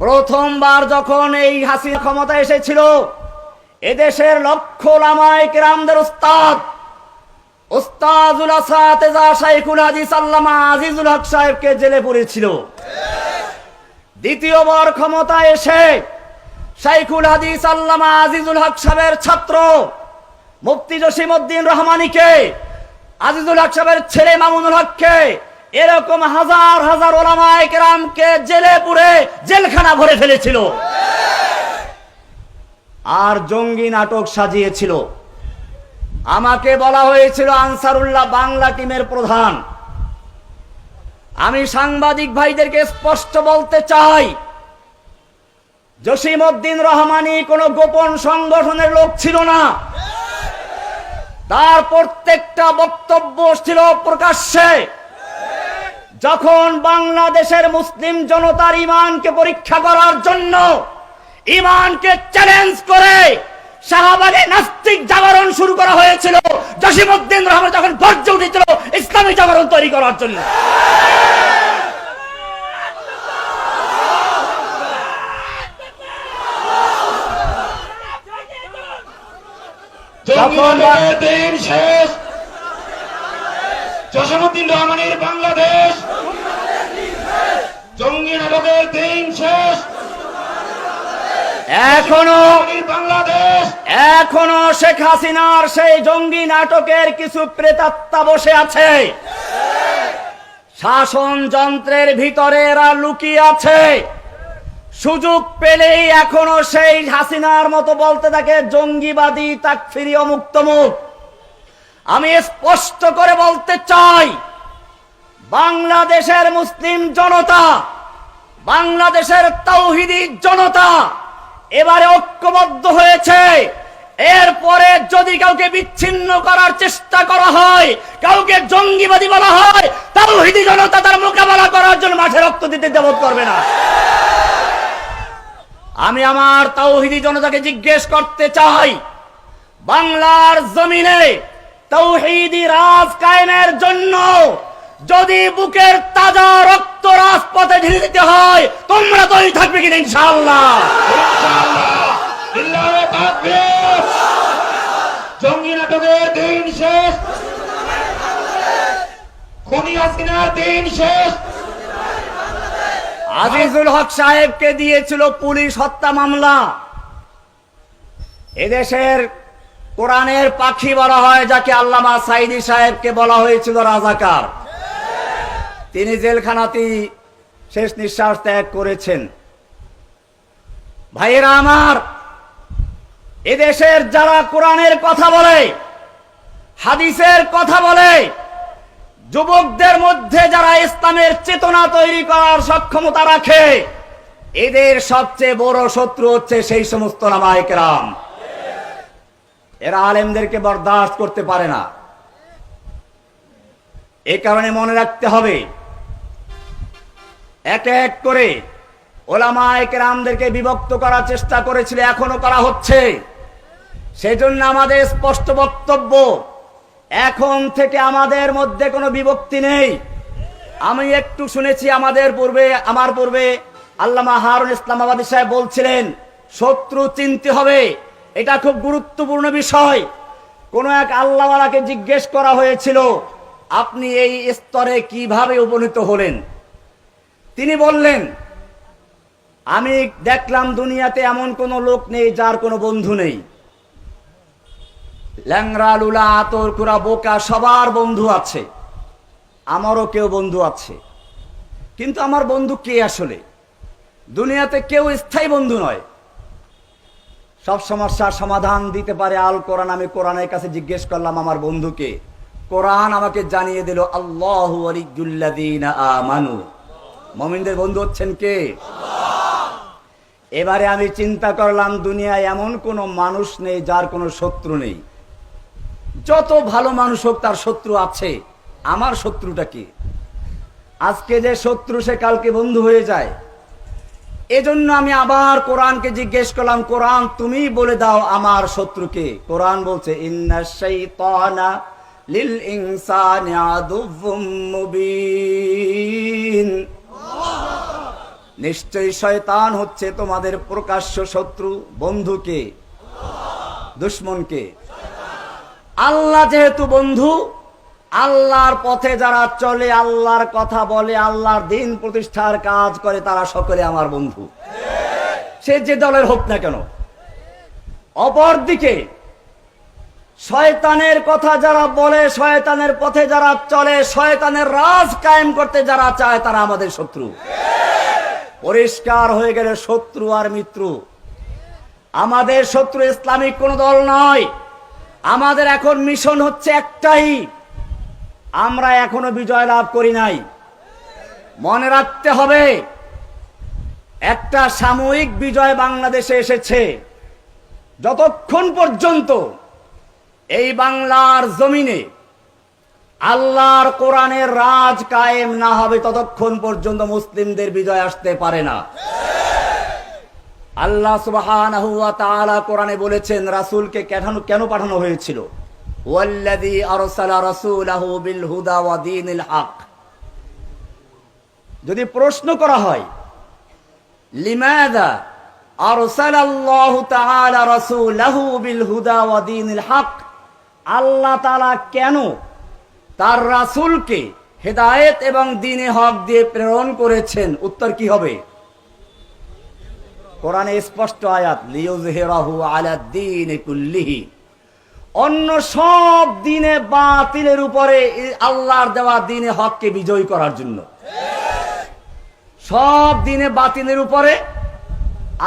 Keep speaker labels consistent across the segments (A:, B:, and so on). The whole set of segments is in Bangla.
A: প্রথমবার যখন এই হাসিনা ক্ষমতা এসেছিল, এদেশের লক্ষ ওলামায়ে কেরামদের উস্তাদুল আসাতেজা শাইখুল হাদিস আল্লামা আজিজুল হক সাহেবকে জেলে পুরেছিল। দ্বিতীয়বার ক্ষমতায় এসে শাইখুল হাদিস আল্লামা আজিজুল হক সাহেবের ছাত্র মুফতি জসিমউদ্দিন রহমানীকে, আজিজুল হক সাহেবের ছেলে মামুনুল হককে, এরকম হাজার হাজার ওলামায়ে কেরামকে জেলে পুরে জেলখানা ভরে ফেলেছিল আর জঙ্গি নাটক সাজিয়েছিল। আমাকে বলা হয়েছিল আনসারুল্লাহ বাংলা টিমের প্রধান। আমি সাংবাদিক ভাইদেরকে স্পষ্ট বলতে চাই, জসিমউদ্দিন রহমানী কোনো গোপন সংগঠনের লোক ছিল না। তার প্রত্যেকটা বক্তব্য ছিল প্রকাশ্যে। যখন বাংলাদেশের মুসলিম জনতার ঈমানকে পরীক্ষা করার জন্য, ঈমানকে চ্যালেঞ্জ করে শাহবাগে নাস্তিক জাগরণ শুরু করা হয়েছিল, জসিমউদ্দিন রহমান যখন গর্জে উঠেছিল ইসলামী জাগরণ তৈরি করার জন্য।
B: দিন শেষ, জসিমউদ্দিন রহমানের বাংলাদেশ, জঙ্গি নাটকের দিন শেষ।
A: এখনো শেখ হাসিনার সেই জঙ্গি নাটকের কিছু প্রেতাত্মা বসে আছে। শাসন যন্ত্রের ভিতরে এরা লুকিয়ে আছে। সুযোগ পেলেই এখনো সেই হাসিনার মতো বলতে থাকে জঙ্গিবাদী, তাকফিরি, অমুক তমুক। আমি স্পষ্ট করে বলতে চাই, বাংলাদেশের মুসলিম জনতা, বাংলাদেশের তাওহীদি জনতা এবারে ঐক্যবদ্ধ হয়েছে। এরপরে যদি কাউকে বিচ্ছিন্ন করার চেষ্টা করা হয়, কাউকে জঙ্গিবাদী বলা হয়, তাওহীদি জনতা তার মোকাবেলা করার জন্য মাঠে রক্ত দিতে দ্বিধা করবে না। আমি আমার তাওহীদি জনতাকে জিজ্ঞেস করতে চাই, বাংলার জমিনে তাওহীদি রাজ কায়েমের জন্য যদি বুকের তাজা রক্ত রাজপথে ঢেলে দিতে হয়, তোমরা তৈরি থাকবে কিনা? ইনশাআল্লাহ।
B: জঙ্গি নাটকের দিন শেষ, খুনি হাসিনার দিন শেষ।
A: আজিজুল হক সাহেবকে দিয়েছিল পুলিশ হত্যা মামলা। এদেশের কোরআনের পাখি বলা হয় যাকে, আল্লামা সাঈদী সাহেবকে বলা হয়েছিল রাজাকার। তিনি জেলখানাতেই শেষ নিঃশ্বাস ত্যাগ করেছেন। ভাইয়েরা আমার, এদেশের যারা কোরআনের কথা বলে, হাদিসের কথা বলে, যুবকদের মধ্যে যারা ইসলামের চেতনা তৈরি করার সক্ষমতা রাখে, এদের সবচেয়ে বড় শত্রু হচ্ছে সেই সমস্ত ওলামায়ে কেরাম। এরা আলেমদেরকে বরদাস্ত করতে পারে না। এই কারণে মনে রাখতে হবে, এক এক করে ওলামায়ে কেরামদেরকে বিভক্ত করার চেষ্টা করেছিল, এখনো করা হচ্ছে। সেজন্য আমাদের স্পষ্ট বক্তব্য, এখন থেকে আমাদের মধ্যে কোনো বিভক্তি নেই। আমি একটু শুনেছি আমার পূর্বে আল্লামা হারুন ইসলামাবাদী সাহেব বলছিলেন শত্রু চিনতে হবে। এটা খুব গুরুত্বপূর্ণ বিষয়। কোন এক আল্লাহওয়ালাকে জিজ্ঞেস করা হয়েছিল, আপনি এই স্তরে কিভাবে উপনীত হলেন? তিনি বললেন, আমি দেখলাম দুনিয়াতে এমন কোন লোক নেই যার কোনো বন্ধু নেই। ল্যাংড়া, লুলা, আতর, কুড়া, বোকা সবার বন্ধু আছে, আমারও কেউ বন্ধু আছে। কিন্তু আমার বন্ধু কে আসলে? দুনিয়াতে কেউ স্থায়ী বন্ধু নয়। সব সমস্যার সমাধান দিতে পারে আল কোরআন। আমি কোরআনের কাছে জিজ্ঞেস করলাম আমার বন্ধুকে, কোরআন আমাকে জানিয়ে দিল আল্লাহু ওয়ালিয়্যুল্লাযীনা আমানু। মুমিনদের বন্ধু হচ্ছেন কে? এবারে আমি চিন্তা করলাম, দুনিয়ায় এমন কোন মানুষ নেই যার কোনো শত্রু নেই। যত ভালো মানুষ হোক তার শত্রু আছে। আমার শত্রুটা কি? আজকে যে শত্রু সে কালকে বন্ধু হয়ে যায়। এজন্য আমি আবার কোরআনকে জিজ্ঞেস করলাম, কোরআন তুমি বলে দাও আমার শত্রুকে। কোরআন বলছে ইন্নাশ শাইতানা লিল ইনসানি আদুউম মুবিন। নিশ্চয়ই শয়তান হচ্ছে তোমাদের প্রকাশ্য শত্রু। বন্ধুকে, দুশ্মনকে? আল্লাহ যেহেতু বন্ধু, আল্লাহর পথে যারা চলে, আল্লাহর কথা বলে, আল্লাহর দিন প্রতিষ্ঠার কাজ করে, তারা সকলে আমার বন্ধু, সে যে দলের হোক না কেন। অপরদিকে শয়তানের কথা যারা বলে, শয়তানের পথে যারা চলে, শয়তানের রাজ কায়েম করতে যারা চায়, তারা আমাদের শত্রু। পরিষ্কার হয়ে গেলে শত্রু আর মিত্র। আমাদের শত্রু ইসলামিক কোন দল নয়। আমাদের এখন মিশন হচ্ছে একটাই, আমরা এখনো বিজয় লাভ করি নাই। মনে রাখতে হবে, একটা সাময়িক বিজয় বাংলাদেশে এসেছে। যতক্ষণ পর্যন্ত এই বাংলার জমিনে আল্লাহর কোরআনের রাজ কায়েম না হবে, ততক্ষণ পর্যন্ত মুসলিমদের বিজয় আসতে পারে না। আল্লাহ সুবহানাহু ওয়া তাআলা কোরআনে বলেছেন, রাসূলকে কেন পাঠানো হয়েছিল? ওয়াল্লাযী আরসালা রাসূলাহু বিল হুদা ওয়া দীনিল হক। যদি প্রশ্ন করা হয়, লিমাযা আরসালাল্লাহু তাআলা রাসূলাহু বিল হুদা ওয়া দীনিল হক, আল্লাহ তাআলা কেন তার রাসূলকে হেদায়েত এবং দ্বীনে হক দিয়ে প্রেরণ করেছেন? উত্তর কি হবে? কোরআনে স্পষ্ট আয়াত, লিইয়ুযহিরাহু আলা দ্বীনি কুল্লিহি। অন্য সব দ্বীনে বাতিলের উপরে আল্লাহর দেওয়া দ্বীনে হককে বিজয়ী করার জন্য। সব দ্বীনে বাতিলের উপরে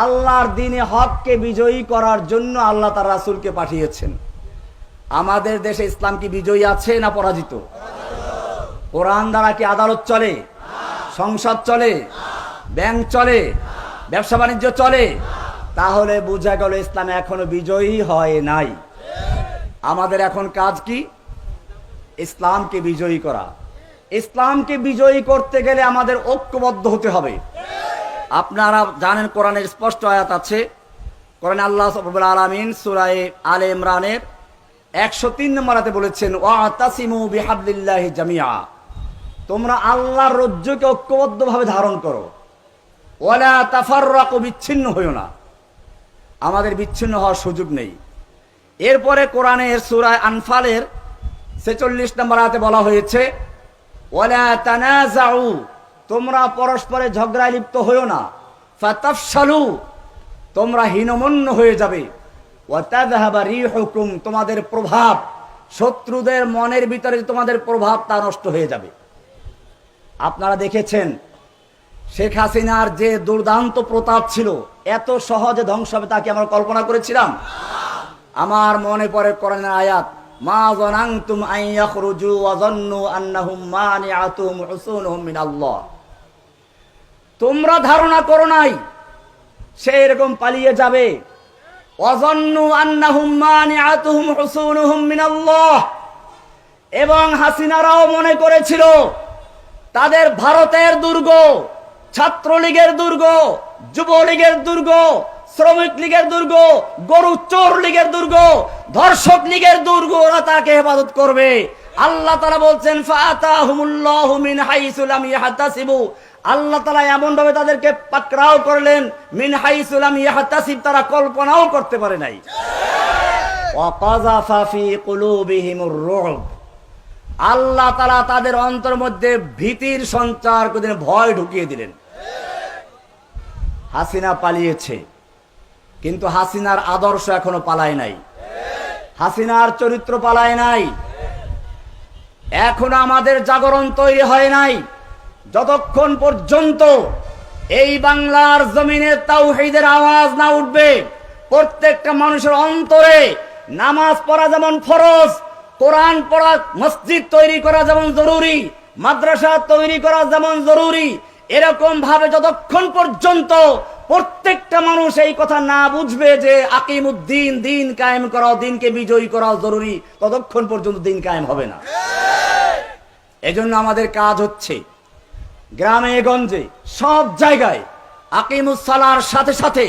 A: আল্লাহর দ্বীনে হককে বিজয়ী করার জন্য আল্লাহ তার রাসূলকে পাঠিয়েছেন। আমাদের দেশে ইসলাম কি বিজয়ী আছে না পরাজিত? কোরআন দ্বারা কি আদালত চলে, সংসদ চলে, ব্যাংক চলে, ব্যবসা বাণিজ্য চলে? তাহলে বোঝা গেল ইসলাম এখনো বিজয়ী হয় নাই। আমাদের এখন কাজ কি? ইসলামকে বিজয়ী করা। ইসলামকে বিজয়ী করতে গেলে আমাদের ঐক্যবদ্ধ হতে হবে। আপনারা জানেন, কোরআনের স্পষ্ট আয়াত আছে। কোরআনে আল্লাহ রাব্বুল আলামিন সূরা আলে ইমরানের 103 নম্বর আয়াতে বলেছেন, ওয়াতাসিমু বিহাবলিল্লাহি জামিআ। তোমরা আল্লাহর রজ্জুকে ঐক্যবদ্ধভাবে ধারণ করো। ওয়ালা তাফাররাকু, বিচ্ছিন্ন হইও না। আমাদের বিচ্ছিন্ন হওয়ার সুযোগ নেই। এরপরে কোরআনের সূরা আনফালের 46 নম্বর আয়াতে বলা হয়েছে, ওয়ালা তানাজাউ, তোমরা পরস্পরে ঝগড়ায় লিপ্ত হইও না। ফাতাফশালু, তোমরা হীনমন্য হয়ে যাবে। ওয়াতাযহাবা রিহুকুম, তোমাদের প্রভাব, শত্রুদের মনের ভিতরে তোমাদের প্রভাব তা নষ্ট হয়ে যাবে। আপনারা দেখেছেন শেখ হাসিনার যে দুর্দান্ত প্রতাপ ছিল, এত সহজে ধ্বংস হবে তা কি আমরা কল্পনা করেছিলাম? আমার মনে পড়ে কোরআনের আয়াত, মা যানানতুম আন ইয়াখরুজু ওয়া যান্নু আন্নাহুম মানিআতুহুম হুসুনুহুম মিনাল্লাহ। তোমরা ধারণা করো নাই সে এরকম পালিয়ে যাবে। ওয়া যান্নু আন্নাহুম মানিআতুহুম হুসুনুহুম মিনাল্লাহ। এবং হাসিনারাও মনে করেছিল তাদের ভারতের দুর্গ, ছাত্রলীগের দুর্গ, যুবলীগের দুর্গ, শ্রমিক লীগের দুর্গ, গরু চোর লীগের দুর্গ, ধর্ষক লীগের দুর্গ, ওরা তাকে হেফাজত করবে। আল্লাহ তাআলা বলছেন, ফাআতাহুমুল্লাহু মিন হাইসু লাম ইয়াহতাসিবু। আল্লাহ তাআলা এমন ভাবে তাদেরকে পাকড়াও করলেন, মিন হাইসু লাম ইয়াহতাসিব, তারা কল্পনাও করতে পারে নাই। ওয়া কাযাফা ফি কুলুবিহিমুর রুব, আল্লাহ তাআলা তাদের অন্তর মধ্যে ভীতির সঞ্চার করে দিলেন, ভয় ঢুকিয়ে দিলেন। হাসিনা পালিয়েছে, কিন্তু হাসিনার আদর্শ এখনো পালায় নাই, হাসিনার চরিত্র পালায় নাই। এখনো আমাদের জাগরণ তৈরি হয় নাই। যতক্ষণ পর্যন্ত এই বাংলার জমিনে তাওহীদের আওয়াজ না উঠবে, প্রত্যেকটা মানুষের অন্তরে নামাজ পড়া যেমন ফরজ, কোরআন পড়া, মসজিদ তৈরি করা যেমন জরুরি, মাদ্রাসা তৈরি করা যেমন জরুরি, এরকম ভাবে যতক্ষণ পর্যন্ত প্রত্যেকটা মানুষ এই কথা না বুঝবে যে আকিমুদ্দিন, দিন কায়েম করাও, দিনকে বিজয়ী করাও জরুরি, ততক্ষণ পর্যন্ত দিন কায়েম হবে না। এজন্য আমাদের কাজ হচ্ছে গ্রামে গঞ্জে সব জায়গায় আকিমুস সালার সাথে সাথে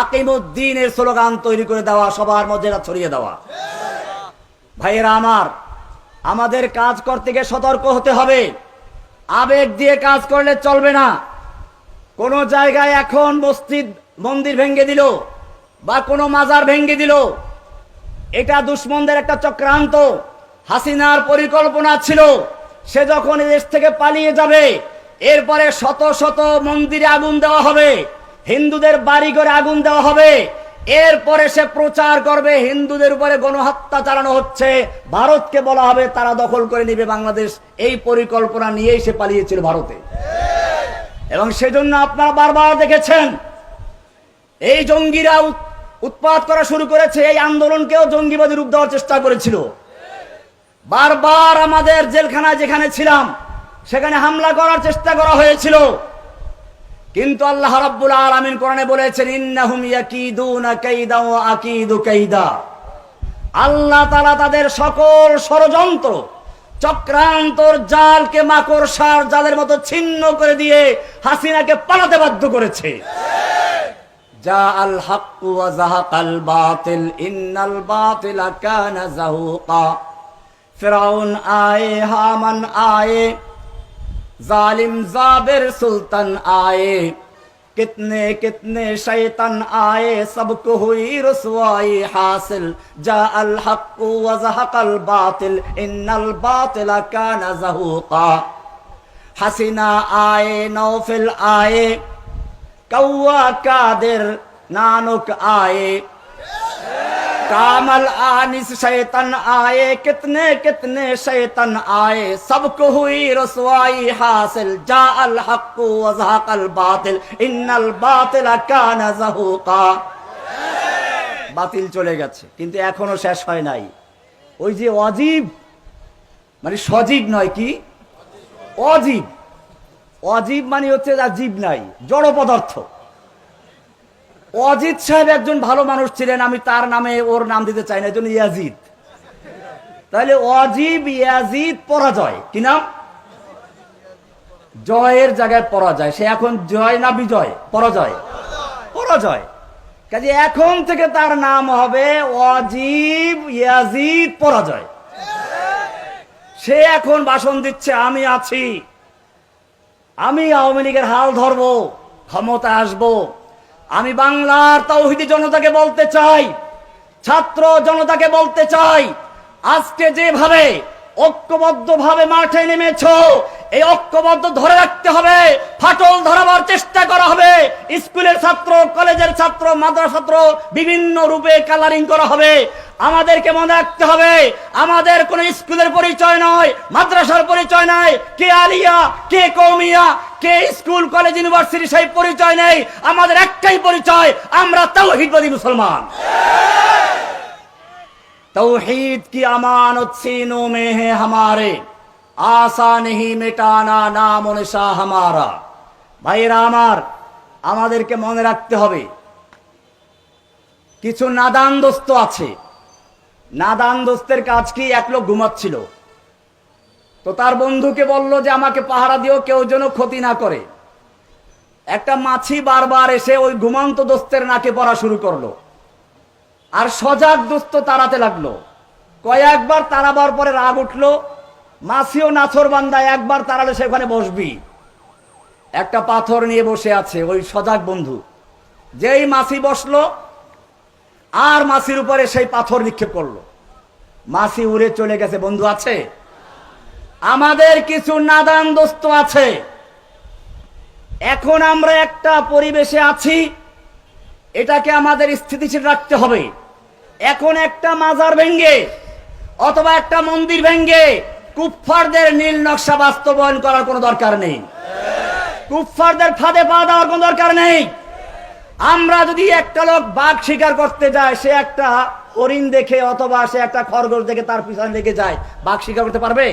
A: আকিমুদ্দিনের স্লোগান তৈরি করে দেওয়া, সবার মধ্যে ছড়িয়ে দেওয়া। ভাইয়েরা আমার, আমাদের কাজ করতে গিয়ে সতর্ক হতে হবে। আবেগ দিয়ে কাজ করলে চলবে না। কোন জায়গায় এখন মসজিদ মন্দির ভেঙে দিল বা কোনো মাজার ভেঙে দিল, এটা দুশমনদের একটা চক্রান্ত। হাসিনার পরিকল্পনা ছিল সে যখন দেশ থেকে পালিয়ে যাবে, এরপরে শত শত মন্দিরে আগুন দেওয়া হবে, হিন্দুদের বাড়ি ঘরে আগুন দেওয়া হবে, এরপরে সে প্রচার করবে হিন্দুদের উপরে গণহত্যা চালানো হচ্ছে, ভারতকে বলা হবে তারা দখল করে নিবে বাংলাদেশ। এই পরিকল্পনা নিয়েই সে পালিয়েছিল ভারতে। এবং সেজন্য আপনারা বারবার দেখেছেন এই জঙ্গিরা উৎপাত করা শুরু করেছে, এই আন্দোলনকেও জঙ্গিবাদী রূপ দেওয়ার চেষ্টা করেছিল। বারবার আমাদের জেলখানায় যেখানে ছিলাম সেখানে হামলা করার চেষ্টা করা হয়েছিল, কিন্তু আল্লাহ রাব্বুল আলামিন কোরআনে বলেছেন ইন্নাহুম ইয়াকিদুনা কাইদা ওয়া আকিদু কাইদা। আল্লাহ তাআলা তাদের সকল ষড়যন্ত্র চক্রান্তর জালকে মাকড়সার জালের মতো ছিন্ন করে দিয়ে হাসিনাকে পালাতে বাধ্য করেছে। জা আল হাক্কু ওয়া যাহাকাল বাতিল ইন্নাল বাতিলা কানা যাহুকা। ফিরাউন আয়ে, হামান আয়ে, जालिम जाबिर सुल्तान आए, कितने कितने शैतान आए, सबको हुई रुसवाई हासिल। जा अल हक व ज़हक़ल बातिल इन्नल बातिला काना ज़हूक़ा। हसीना आए, नौफिल आए, कौवा कादिर नानुक आए, कामल आनिस शैतान आए, कितने कितने शैतान आए, सबको हुई रसवाई हासिल। जा अल हक व ज़हक़ल बातिल इन्नल बातिला काना ज़हूक़ा। বাতিল চলে গেছে, কিন্তু এখনো শেষ হয় নাই। ওই যে অজীব, মানে সজীব নয়, কি অজীব। অজীব মানে হচ্ছে যার জীব নাই, জড় পদার্থ। অজিত সাহেব একজন ভালো মানুষ ছিলেন, আমি তার নামে ওর নাম দিতে চাই না, এই জন্য ইয়াজিদ। তাহলে অজীব ইয়াজিদ পরাজয়, কি নাম? জয়ের জায়গায় পরাজয়। সে এখন জয় না বিজয়? পরাজয়, পরাজয়। কাজে এখন থেকে তার নাম হবে অজীব ইয়াজিদ পরাজয়। সে এখন ভাষণ দিচ্ছে আমি আছি, আমি আওয়ামী লীগের হাল ধরবো, ক্ষমতা আসবো। আমি বাংলার তাওহীদি জনতাকে বলতে চাই, ছাত্র জনতাকে বলতে চাই, আজকে যেভাবে ঐক্যবদ্ধভাবে মাঠে নেমেছো, এই ঐক্যবদ্ধ ধরে রাখতে হবে। ফাটল ধরাবার চেষ্টা করা হবে, স্কুলের ছাত্র, কলেজের ছাত্র, মাদ্রাসা ছাত্র বিভিন্ন রূপে কালারিং করা হবে। আমাদেরকে মনে রাখতে হবে আমাদের কোন স্কুলের পরিচয় নয়, মাদ্রাসার পরিচয় নয়, কে আলিয়া কে কওমিয়া কে স্কুল কলেজ ইউনিভার্সিটি সেই পরিচয় নেই। আমাদের একটাই পরিচয়, আমরা তাওহীদবাদী মুসলমান। तौहीद की अमानत सीनों में है हमारे, आशा नहीं मिटाना नाम व निशा हमारा। ভাইরা আমার, আমাদেরকে মনে রাখতে হবে কিছু নাদান দোস্ত আছে। নাদান দোস্তের কাজ কি? এক লোক ঘুমাচ্ছিল, তো তার বন্ধুকে বলল যে আমাকে পাহারা দিও, কেউ যেন ক্ষতি না করে। একটা মাছি বারবার এসে ওই ঘুমন্ত দোস্তের নাকে পড়া শুরু করলো, আর সজাগ দোস্ত তাড়াতে লাগলো। কয়েকবার তাড়াবার পরে রাগ উঠলো, মাছিও নাছর বান্দা, একবার তাড়ালে সেখানে বসবি। একটা পাথর নিয়ে বসে আছে ওই সজাগ বন্ধু। যেই মাছি বসলো আর মাছির উপরে সেই পাথর নিক্ষেপ করলো, মাছি উড়ে চলে গেছে। বন্ধু আছে? আমাদের কিছু নাদান দোস্ত আছে। এখন আমরা একটা পরিবেশে আছি, এটাকে আমাদের স্থিতিশীল রাখতে হবে। এখন একটা মাজার ভেঙ্গে অথবা একটা মন্দির ভেঙ্গে কুফফারদের নীল নকশা বাস্তবায়ন করার কোনো দরকার নেই, কুফফারদের ফাঁদে পা দেওয়ার কোনো দরকার নেই। আমরা যদি একটা লোক বাঘ শিকার করতে যায়, সে একটা হরিণ দেখে অথবা সে একটা খরগোশ দেখে তার পিছনে লেগে যায়, বাঘ শিকার করতে পারবে?